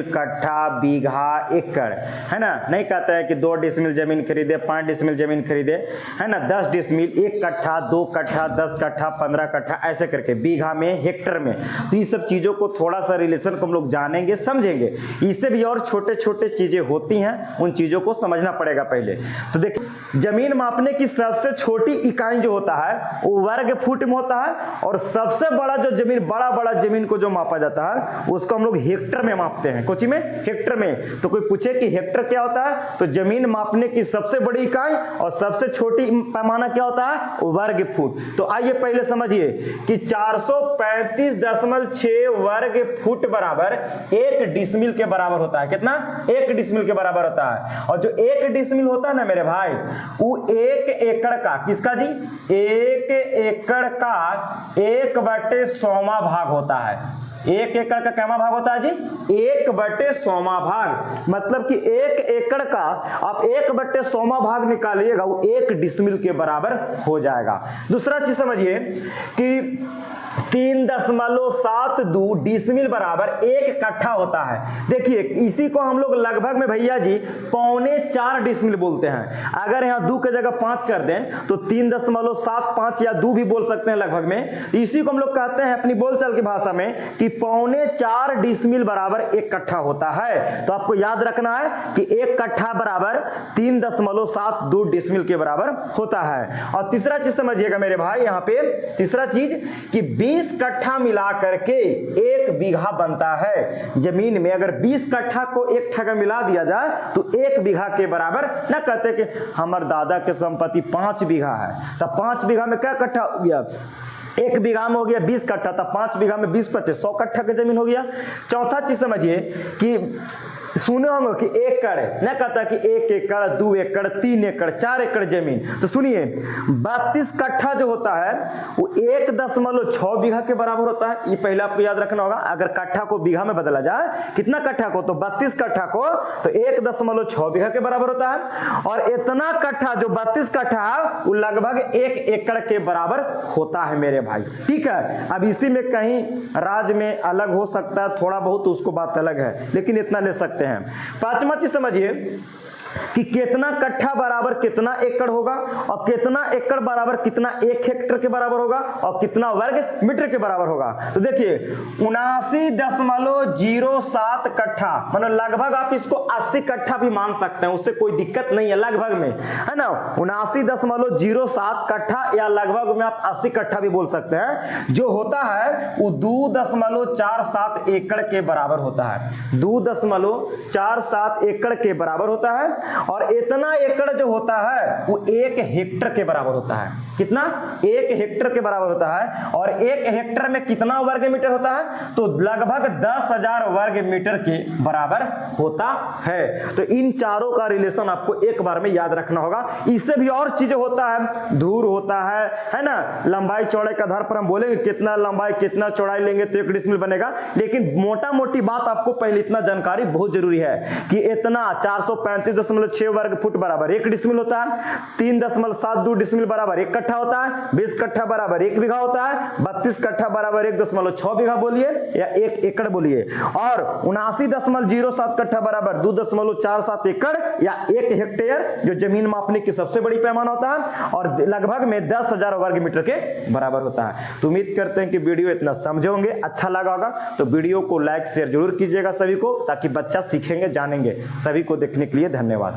कट्ठा, बीघा, एकड़, है ना। नहीं कहते हैं कि 2 डिसमिल जमीन खरीदे, 5 डिसमिल जमीन खरीदे, है ना, 10 डिसमिल, 1 कट्ठा, 2 कट्ठा, 10 कट्ठा, 15 कट्ठा, ऐसे करके बीघा में, हेक्टर में। तो ये सब चीजों को थोड़ा सा रिलेशन को हम लोग जानेंगे, समझेंगे। इससे भी और छोटे छोटे चीजें होती हैं, उन चीजों को समझना पड़ेगा पहले। तो देखिए, जमीन मापने की सबसे छोटी इकाई जो होता है वो वर्ग फुट में होता है, और सबसे बड़ा जो जमीन, बड़ा जमीन को जो मापा जाता है उसको हम लोग हेक्टर में मापते हैं। कोची में? हेक्टर में। तो कोई पूछे कि हेक्टर क्या होता है, तो जमीन मापने की सबसे बड़ी इकाई और सबसे छोटी पैमाना क्या होता है? वर्ग फुट। तो आइए पहले समझिए कि 435.6 वर्ग फुट बराबर 1 डिसमिल के बराबर होता है। कितना? 1 डिसमिल के बराबर होता है। और जो 1 डिसमिल होता है ना मेरे भाई, वो 1 एकड़ का, किसका जी? 1 एकड़ का 1/100वां भाग होता है। 1 एकड़ का कैमा भाग होता है जी? 1/100वां भाग। मतलब कि 1 एकड़ का आप 1/100वां भाग निकालिएगा, वो 1 डिसमिल के बराबर हो जाएगा। दूसरा चीज समझिए कि 3.72 डिसमिल बराबर 1 कट्ठा होता है। देखिए, इसी को हम लोग लगभग में भैया जी 3.25 डिसमिल बोलते हैं। अगर यहाँ 2 की जगह 5 कर दें तो 3.75 या 2 भी बोल सकते हैं लगभग में। इसी को हम लोग कहते हैं अपनी बोलचाल की भाषा में कि 3.25 डिसमिल बराबर 1 कट्ठा होता है। तो आपको याद रखना है कि 1 कट्ठा बराबर 3.72 डिसमिल के बराबर होता है। और तीसरा चीज समझिएगा मेरे भाई, यहाँ पे तीसरा चीज कि 20 कट्ठा मिला करके 1 बीघा बनता है। जमीन में अगर 20 कट्ठा को 1 ठगा मिला दिया जाए तो 1 बीघा के बराबर। ना कहते कि हमारे दादा के संपत्ति 5 बीघा है, तब 5 बीघा में क्या कट्ठा हो गया? 1 बीघा में हो गया 20 कट्ठा, तब 5 बीघा में 20 25 100 कट्ठा की जमीन हो गया। चौथा चीज समझिए कि सुने होंगे कि एकड़, न कहता कि 1 एकड़, 2 एकड़, 3 एकड़, 4 एकड़ जमीन। तो सुनिए, 32 कट्ठा जो होता है वो 1.6 बीघा के बराबर होता है। ये पहले आपको याद रखना होगा। अगर कट्ठा को बीघा में बदला जाए, कितना कट्ठा को? तो 32 कट्ठा को तो 1.6 बीघा के बराबर होता है। और इतना कट्ठा जो 32 कट्ठा है वो लगभग 1 एकड़ के बराबर होता है मेरे भाई। ठीक है, अब इसी में कहीं राज्य में अलग हो सकता है थोड़ा बहुत, उसको बात अलग है, लेकिन इतना ले सकते हैं। पांचवा चीज समझिए कि कितना कट्ठा बराबर कितना एकड़ होगा, और कितना एकड़ बराबर कितना 1 हेक्टर के बराबर होगा, और कितना वर्ग मीटर के बराबर होगा। तो देखिए 79.07 कट्ठा, मतलब लगभग आप इसको 80 कट्ठा भी मान सकते हैं, उससे कोई दिक्कत नहीं है, लगभग में, है ना। 79.07 कट्ठा या लगभग में आप 80 कट्ठा भी बोल सकते हैं, जो होता है वो 2.47 एकड़ के बराबर होता है। 2.47 एकड़ के बराबर होता है। और इतना एकड़ जो होता है वो 1 हेक्टर के बराबर होता है। कितना? 1 हेक्टर के बराबर होता है। और 1 हेक्टर में कितना वर्ग मीटर होता है? तो लगभग 10,000 वर्ग मीटर के बराबर होता है। तो इन चारों का रिलेशन आपको एक बार में याद रखना होगा। इससे भी और चीजें होता है, धूर होता है ना, लंबाई चौड़ाई के आधार पर हम बोलेंगे कितना लंबाई कितना चौड़ाई लेंगे तो 1 डिसमिल बनेगा। लेकिन मोटा मोटी बात आपको पहले इतना जानकारी बहुत जरूरी है कि इतना 435.6 वर्ग फुट बराबर 1 डिसमिल होता है। 3.72 डिसमिल बराबर 1 कट्ठा होता है। 20 कट्ठा बराबर 1 बीघा होता है। 32 कट्ठा बराबर 1.6 बीघा बोलिए या 1 एकड़ बोलिए। और 79.07 कट्ठा बराबर 2.47 एकड़ या 1 हेक्टेयर, जो जमीन मापने की सबसे बड़ी पैमाना होता है, और लगभग में 10,000 वर्ग मीटर के बराबर होता है। तो उम्मीद करते हैं कि वीडियो इतना समझे होंगे, अच्छा लगा होगा। तो वीडियो को लाइक शेयर जरूर कीजिएगा सभी को, ताकि बच्चा सीखेंगे जानेंगे। सभी को देखने के लिए धन्यवाद।